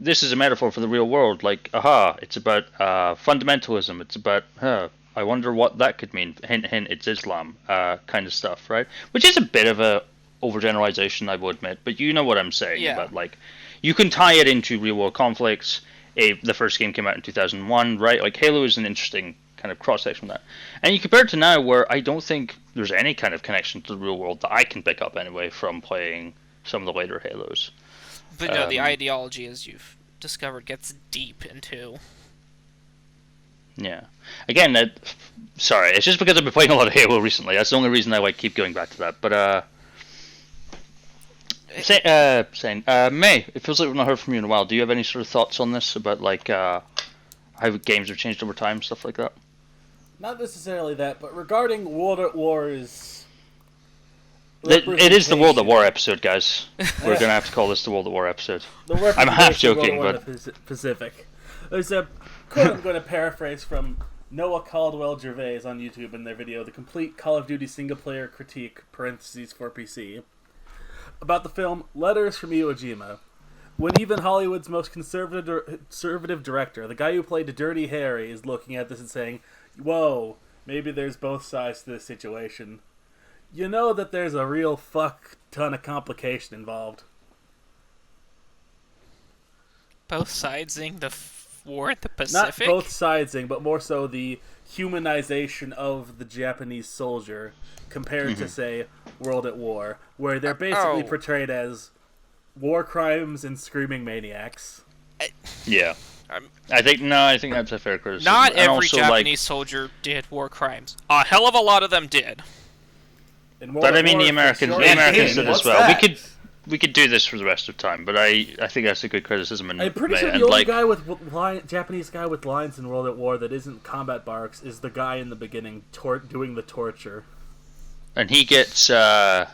this is a metaphor for the real world, like, aha, it's about fundamentalism, it's about, I wonder what that could mean, hint, hint, it's Islam, kind of stuff, right? Which is a bit of a overgeneralization, I will admit, but you know what I'm saying, about like, you can tie it into real world conflicts. The first game came out in 2001, right? Like, Halo is an interesting kind of cross-section of that. And you compare it to now, where I don't think there's any kind of connection to the real world that I can pick up anyway from playing some of the later Halos. But no, the ideology, as you've discovered, gets deep into. Yeah. Again, sorry, it's just because I've been playing a lot of Halo recently. That's the only reason I keep going back to that. But Sane, May, it feels like we've not heard from you in a while. Do you have any sort of thoughts on this about like how games have changed over time, stuff like that? Not necessarily that, but regarding World at War's... It is the World at War episode, guys. We're going to have to call this the World at War episode. I'm half joking, but... Pacific. There's a quote I'm going to paraphrase from Noah Caldwell-Gervais on YouTube in their video, The Complete Call of Duty Single-Player Critique, parentheses for PC, about the film Letters from Iwo Jima. When even Hollywood's most conservative director, the guy who played Dirty Harry, is looking at this and saying, whoa, maybe there's both sides to this situation. You know that there's a real fuck ton of complication involved. Both sidesing the war in the Pacific? Not both sidesing, but more so the humanization of the Japanese soldier compared to, say, World at War, where they're basically portrayed as war crimes and screaming maniacs. Yeah. I think that's a fair criticism. Not and every also, Japanese soldier did war crimes. A hell of a lot of them did. But I mean, the Americans did as well. That? We could do this for the rest of time, but I think that's a good criticism. I'm pretty sure the only guy with Japanese guy with lines in World at War that isn't combat barks is the guy in the beginning doing the torture. And he gets killed,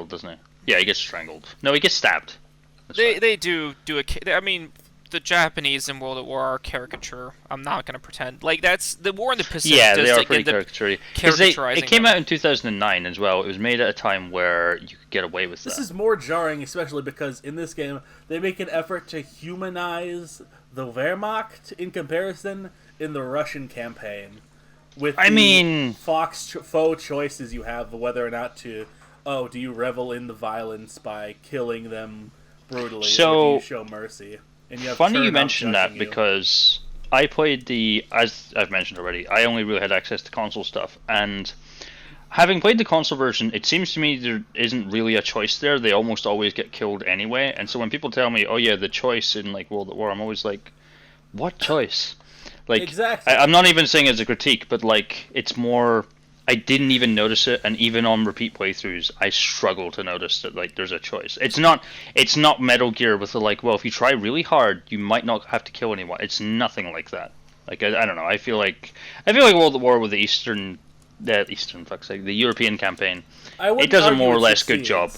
doesn't he? Yeah, he gets strangled. No, he gets stabbed. They do a. I mean, the Japanese in World at War are caricature. I'm not gonna pretend like that's the war in the Pacific. Yeah, they are pretty caricatury. It came out in 2009 as well. It was made at a time where you could get away with that. This is more jarring, especially because in this game they make an effort to humanize the Wehrmacht in comparison in the Russian campaign. With faux choices you have of whether or not to. Oh, do you revel in the violence by killing them brutally, or do you show mercy? And you have funny you mentioned that because I played as I've mentioned already, I only really had access to console stuff, and having played the console version, it seems to me there isn't really a choice there. They almost always get killed anyway, and so when people tell me, oh yeah, the choice in like World at War, I'm always like, what choice? Like, exactly. I'm not even saying as a critique, but like, it's more, I didn't even notice it, and even on repeat playthroughs, I struggle to notice that like there's a choice. It's not Metal Gear with the like, well, if you try really hard, you might not have to kill anyone. It's nothing like that. Like I don't know. I feel like World at War with the the European campaign, it does a more or less good job.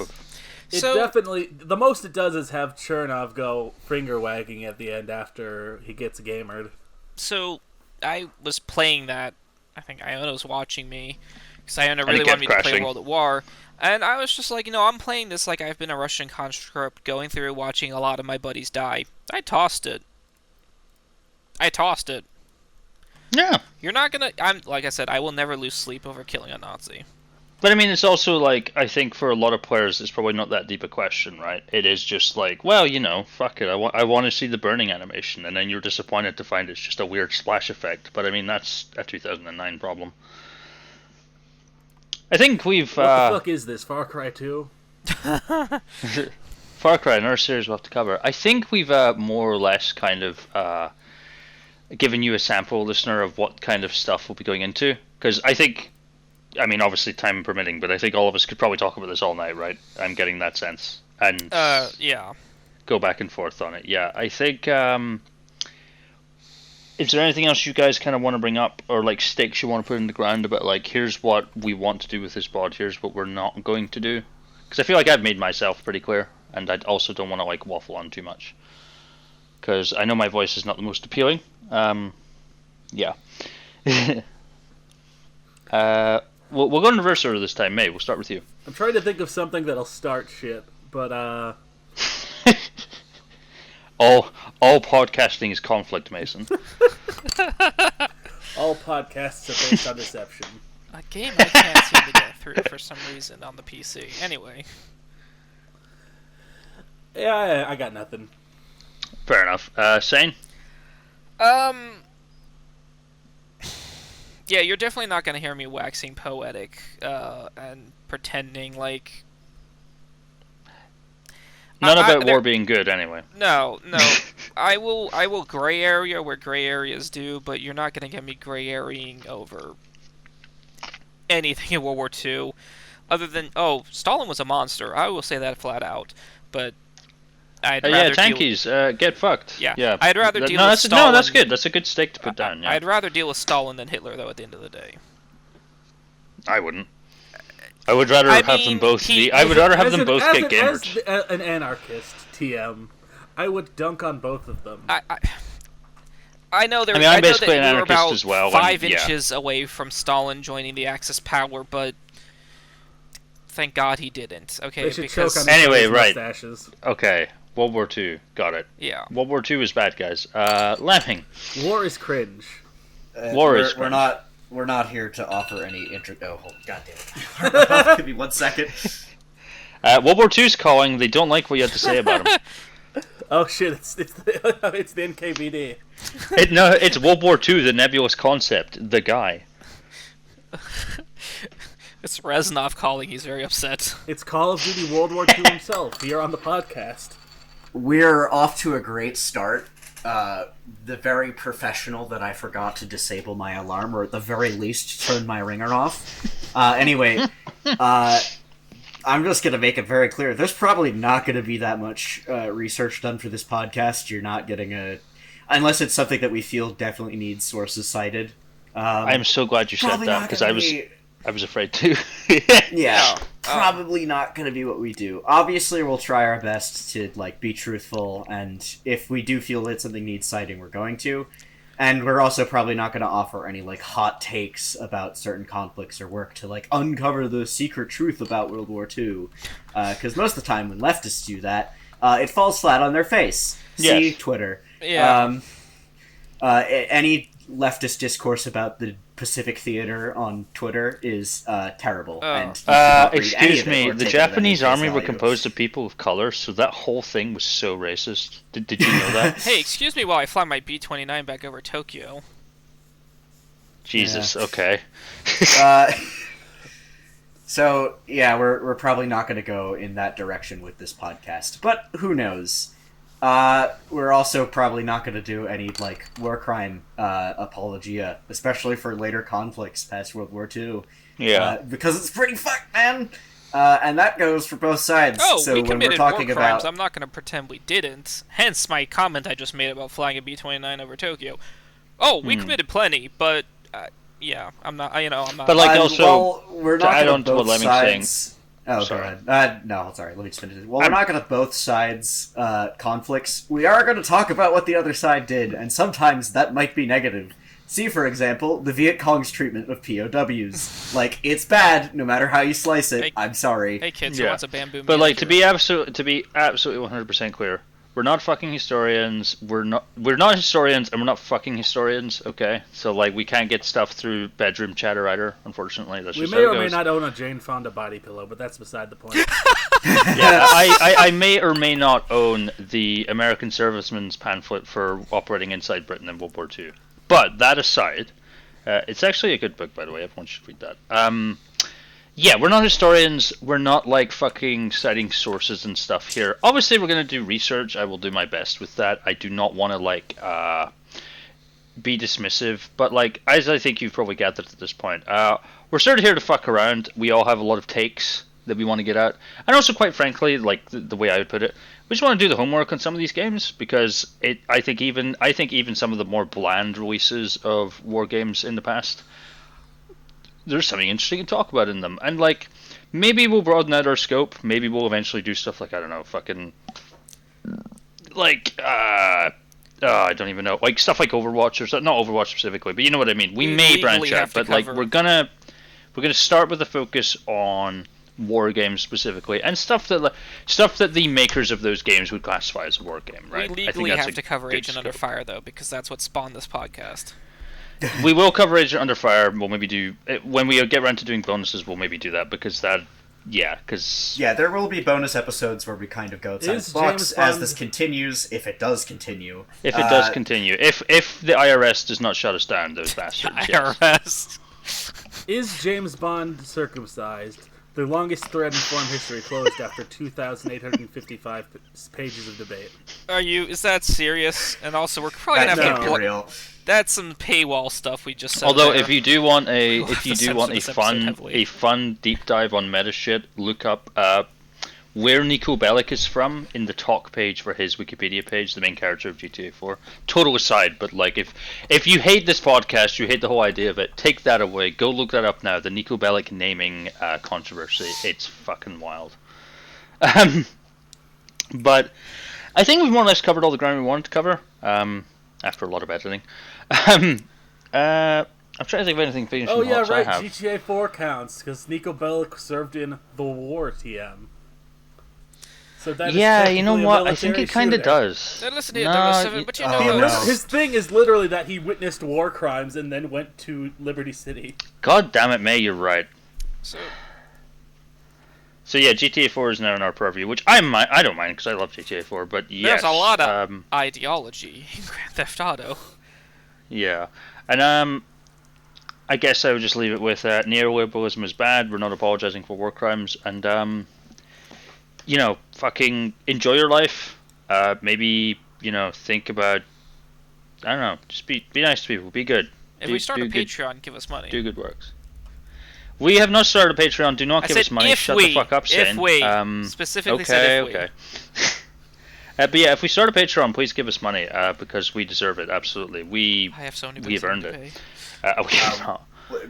It definitely, the most it does is have Chernov go finger wagging at the end after he gets gamered. So I was playing that. I think Iona was watching me because Iona really wanted me to play World at War, and I was just like, I'm playing this like I've been a Russian conscript, going through watching a lot of my buddies die. I tossed it. Yeah. You're not gonna. Like I said, I will never lose sleep over killing a Nazi. But I mean, it's also like, I think for a lot of players, it's probably not that deep a question, right? It is just like, well, fuck it. I want to see the burning animation, and then you're disappointed to find it's just a weird splash effect. But I mean, that's a 2009 problem. I think we've. What the fuck is this? Far Cry 2? Far Cry, another series we'll have to cover. I think we've more or less kind of given you a sample, listener, of what kind of stuff we'll be going into. Because I think. I mean, obviously, time permitting, but I think all of us could probably talk about this all night, right? I'm getting that sense. And yeah. Go back and forth on it. Yeah, I think... is there anything else you guys kind of want to bring up, or like stakes you want to put in the ground about like, here's what we want to do with this pod, here's what we're not going to do? Because I feel like I've made myself pretty clear, and I also don't want to like waffle on too much. Because I know my voice is not the most appealing. Yeah. We'll go in reverse order this time. May, we'll start with you. I'm trying to think of something that'll start shit, but all podcasting is conflict, Mason. All podcasts are based on deception. A game I can't seem to get through for some reason on the PC. Anyway. Yeah, I got nothing. Fair enough. Sane? Yeah, you're definitely not going to hear me waxing poetic and pretending like... Not about war being good, anyway. No. I will gray area where gray areas do, but you're not gonna get me gray areaing over anything in World War II, other than Stalin was a monster. I will say that flat out. But I'd rather tankies, get fucked. Yeah. I'd rather deal with Stalin. No, that's good. That's a good stake to put down. Yeah. I'd rather deal with Stalin than Hitler, though. At the end of the day, I wouldn't. I would rather have them both. I would rather have them both get gamered. As an anarchist, TM, I would dunk on both of them. I know there. I'm basically an anarchist about as well. 5 inches away from Stalin joining the Axis power, but thank God he didn't. Okay, they should because choke on anyway, right? Mustaches. Okay, World War II, got it. Yeah, World War II is bad, guys. Lemming. War is cringe. We're not here to offer any Oh, God damn it! Give me 1 second. World War II's calling. They don't like what you have to say about him. Oh shit! It's the NKVD. It's World War II, the nebulous concept, the guy. It's Reznov calling. He's very upset. It's Call of Duty World War II himself here on the podcast. We're off to a great start. The very professional that I forgot to disable my alarm, or at the very least turn my ringer off. Anyway, I'm just going to make it very clear. There's probably not going to be that much research done for this podcast. You're not getting unless it's something that we feel definitely needs sources cited. I'm so glad you said that, because I was afraid too. Yeah, probably not going to be what we do. Obviously, we'll try our best to be truthful, and if we do feel that something needs citing, we're going to. And we're also probably not going to offer any hot takes about certain conflicts or work to uncover the secret truth about World War II, because most of the time when leftists do that, it falls flat on their face. Yes. See Twitter. Yeah. Any leftist discourse about the Pacific Theater on Twitter is terrible. And excuse me, the Japanese army were composed of people of color, so that whole thing was so racist. Did you know that? Hey, excuse me while I fly my B-29 back over Tokyo. Jesus, okay. So, yeah, we're probably not going to go in that direction with this podcast, but who knows? We're also probably not going to do any war crime apologia, especially for later conflicts past World War II. Yeah, because it's pretty fucked, man. And that goes for both sides. Oh, so we when committed we're talking war crimes. about, I'm not going to pretend we didn't. Hence my comment I just made about flying a B-29 over Tokyo. Oh, we committed plenty, but yeah, I'm not. I'm not. But also, we're not add on to both what Lemming's sides. saying. Oh, Sorry. go ahead. No, sorry. Let me just finish it. Well, we're not going to both sides conflicts. We are going to talk about what the other side did, and sometimes that might be negative. See, for example, the Viet Cong's treatment of POWs. It's bad, no matter how you slice it. Hey, I'm sorry. Hey kids, who wants a bamboo? But manicure? to be absolutely 100% clear, we're not fucking historians. We're not historians, and we're not fucking historians. Okay, so we can't get stuff through bedroom chatter either. Unfortunately, that's We just may how or it may goes. not own a Jane Fonda body pillow, but that's beside the point. Yeah, I may or may not own the American Serviceman's pamphlet for operating inside Britain in World War II. But that aside, it's actually a good book, by the way. Everyone should read that. Yeah, we're not historians. We're not fucking citing sources and stuff here. Obviously, we're gonna do research. I will do my best with that. I do not want to be dismissive, but as I think you've probably gathered at this point, we're sort of here to fuck around. We all have a lot of takes that we want to get out, and also, quite frankly, the way I would put it, we just want to do the homework on some of these games because I think even some of the more bland releases of war games in the past, there's something interesting to talk about in them, and maybe we'll broaden out our scope. Maybe we'll eventually do stuff I don't know, fucking I don't even know, stuff like Overwatch or something. Not Overwatch specifically, but you know what I mean. We may branch out, but we're gonna start with a focus on war games specifically, and stuff that the makers of those games would classify as a war game, right? We legally have to cover Agent Under Fire, though, because that's what spawned this podcast. We will cover Agent Under Fire. We'll maybe do when we get around to doing bonuses. We'll maybe do that because there will be bonus episodes where we kind of go outside the box as this continues. If it does continue, if the IRS does not shut us down, those bastards. IRS. Is James Bond circumcised? The longest thread in forum history closed after 2,855 pages of debate. Is that serious? And also, we're probably That gonna have can't to be real. That's some paywall stuff we just said. Although, there. if you do want a We'll have to censor this episode heavily. fun deep dive on meta shit, look up where Nico Bellic is from in the talk page for his Wikipedia page, the main character of GTA 4. Total aside, but like if you hate this podcast, you hate the whole idea of it, take that away. Go look that up now. The Nico Bellic naming controversy. It's fucking wild. But I think we've more or less covered all the ground we wanted to cover. After a lot of editing. I'm trying to think of anything finishing. Oh yeah, right. I have. GTA 4 counts because Nico Bellic served in the War TM. So that Yeah, you know technically a what? I think military it kind of shooter. does. They're listening to No, it, but you know oh, those. no. His thing is literally that he witnessed war crimes and then went to Liberty City. God damn it, May, you're right. So, So yeah, GTA 4 is now in our purview, which I don't mind because I love GTA 4. But yes, there's a lot of ideology in Grand Theft Auto. yeah, and I guess I would just leave it with neoliberalism is bad. We're not apologizing for war crimes, and fucking enjoy your life. Maybe think about, I don't know, just be nice to people, be good. If we start a Patreon, give us money. Do good works. We have not started a Patreon. Do not give us money. Shut the fuck up, Sane. If we specifically said if we. Okay. But yeah, if we start a Patreon, please give us money because we deserve it. Absolutely, I have so many we've earned to it. pay. We have not.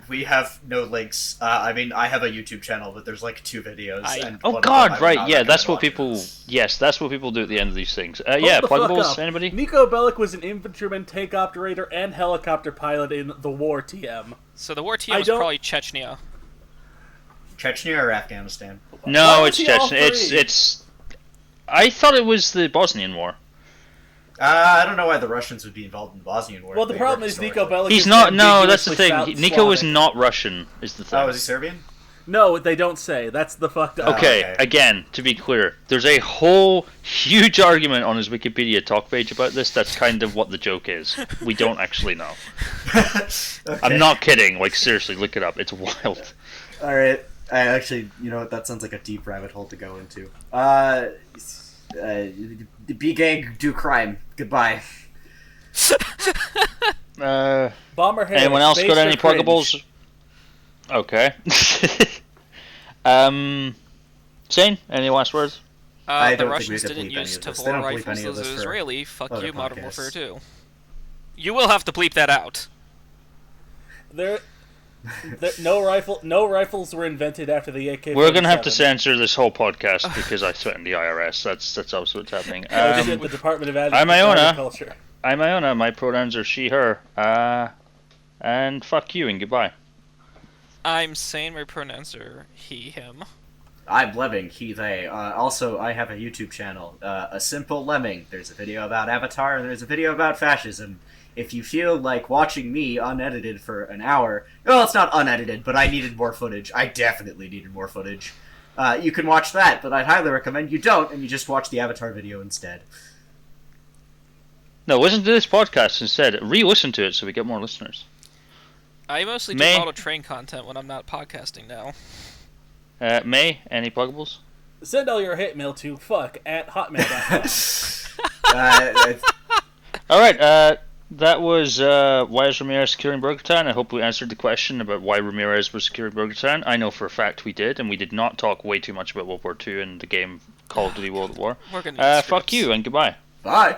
We have no links. I mean, I have a YouTube channel, but there's like 2 videos. And Oh one of them I God! would Right? not Yeah, that's recommend what people. watching. Yes, that's what people do at the end of these things. Yeah, Hold the fuck pluggables. up. Anybody? Nico Bellic was an infantryman, tank operator, and helicopter pilot in the War TM. So the War TM was probably Chechnya. Chechnya or Afghanistan? No, Why it's was he all Chechen. three? It's. I thought it was the Bosnian War. I don't know why the Russians would be involved in the Bosnian War. Well, the They problem were is Nico historically. Bellic He's is not. No, that's the ambiguously thing. Nico is Slavic. not Russian. Is the thing. Oh, is he Serbian? No, they don't say. That's the fucked up. Okay, okay. again, to be clear, there's a whole huge argument on his Wikipedia talk page about this. That's kind of what the joke is. We don't actually know. Okay. I'm not kidding. Like, seriously, look it up. It's wild. Alright. I actually, you know what, that sounds like a deep rabbit hole to go into. Be gay, do crime. Goodbye. Bomber Harris, Anyone else base got or any cringe? pluggables? Okay. Sane, any last words? I The don't think we Russians can didn't bleep any use of this. They Tavor don't bleep rifles. any of Those this are for Israeli. Fuck other you, Modern podcasts. Warfare 2. You will have to bleep that out. No rifles were invented after the AK-47. We're gonna have to censor this whole podcast because I threatened the IRS. That's also what's happening. The Department of I'm Iona. Agriculture. I'm Iona. My pronouns are she, her. And fuck you and goodbye. I'm Sane. My pronouns are he, him. I'm Lemming, he, they. Also, I have a YouTube channel, A Simple Lemming. There's a video about Avatar, and there's a video about fascism. If you feel like watching me unedited for an hour, well, it's not unedited, but I needed more footage. I definitely needed more footage. You can watch that, but I'd highly recommend you don't, and you just watch the Avatar video instead. No, listen to this podcast instead. Re-listen to it so we get more listeners. I mostly do May- model train content when I'm not podcasting now. May, any pluggables? Send all your hate mail to fuck@hotmail.com. All right. That was why is Ramirez securing Burger Town? I hope we answered the question about why Ramirez was securing Burger Town. I know for a fact we did, and we did not talk way too much about World War II and the game Call of Duty World War. We're gonna need Fuck scripts. you and goodbye. Bye!